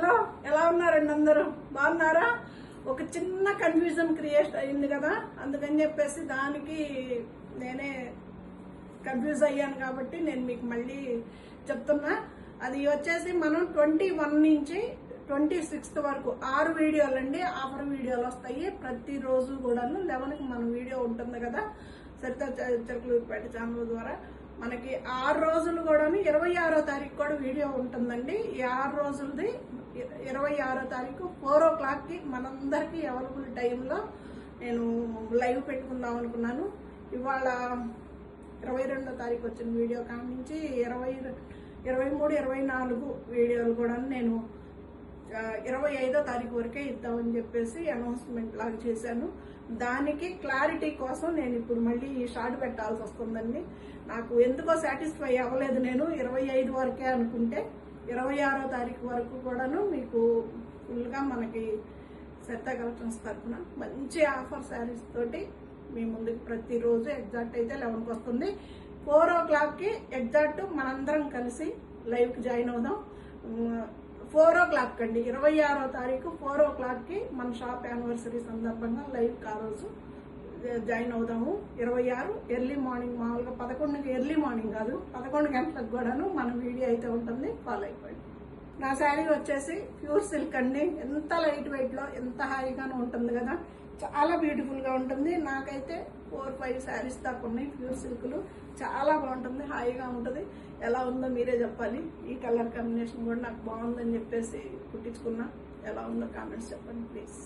Hello, ఎలా ఉన్నారండి అందరూ? బాగున్నారా? ఒక చిన్న కన్ఫ్యూజన్ క్రియేట్ అయింది కదా, అందుకని చెప్పేసి దానికి నేనే కన్ఫ్యూజ్ అయ్యాను కాబట్టి నేను మీకు మళ్ళీ చెప్తున్నా. అది వచ్చేసి మనం 21 నుంచి 26 వరకు 6 వీడియోలు అండి, ఆఫర్ వీడియోలు వస్తాయి. ప్రతిరోజు కూడాను 11కి మన వీడియో ఉంటుంది కదా సరిత చిలకలూరిపేట ఛానల్ ద్వారా. మనకి 6 రోజులు కూడాను 26వ తారీఖు కూడా వీడియో ఉంటుందండి. ఈ 6 రోజులది 26వ తారీఖు 4 o'clockకి మనందరికీ అవైలబుల్ టైంలో నేను లైవ్ పెట్టుకుందాం అనుకున్నాను. ఇవాళ 22వ తారీఖు వచ్చిన వీడియో కాడి నుంచి 23, 24 వీడియోలు కూడా నేను 25వ తారీఖు వరకే ఇద్దామని చెప్పేసి అనౌన్స్మెంట్ లాగా చేశాను. దానికి క్లారిటీ కోసం నేను ఇప్పుడు మళ్ళీ షార్ట్ పెట్టాల్సి వస్తుందండి. నాకు ఎందుకో సాటిస్ఫై అవ్వలేదు. నేను 25 వరకే అనుకుంటే 26వ తారీఖు వరకు కూడాను మీకు ఫుల్గా మనకి సరిత కలెక్షన్స్ తరఫున మంచి ఆఫర్ శారీస్ తోటి మీ ముందుకు ప్రతిరోజు ఎగ్జాక్ట్ అయితే 11కి వస్తుంది. 4 o'clockకి ఎగ్జాక్ట్ మనందరం కలిసి లైవ్కి జాయిన్ అవుదాం. 4 o'clock అండి, 26వ తారీఖు 4 o'clockకి మన షాప్ యానివర్సరీ సందర్భంగా లైవ్కి ఆ రోజు జాయిన్ అవుదాము. 26 ఎర్లీ మార్నింగ్, మామూలుగా 11కి ఎర్లీ మార్నింగ్ కాదు 11 గంటలకు కూడాను మన వీడియో అయితే ఉంటుంది. ఫాలో అయిపోయింది. నా శారీ వచ్చేసి ప్యూర్ సిల్క్ అండి. ఎంత లైట్ వెయిట్లో ఎంత హాయిగానే ఉంటుంది కదా, చాలా బ్యూటిఫుల్గా ఉంటుంది. నాకైతే 4-5 శారీస్ దాకా ఉన్నాయి ప్యూర్ సిల్క్లు. చాలా బాగుంటుంది, హాయిగా ఉంటుంది. ఎలా ఉందో మీరే చెప్పాలి. ఈ కలర్ కాంబినేషన్ కూడా నాకు బాగుందని చెప్పేసి కుట్టించుకున్నా. ఎలా ఉందో కామెంట్స్ చెప్పండి ప్లీజ్.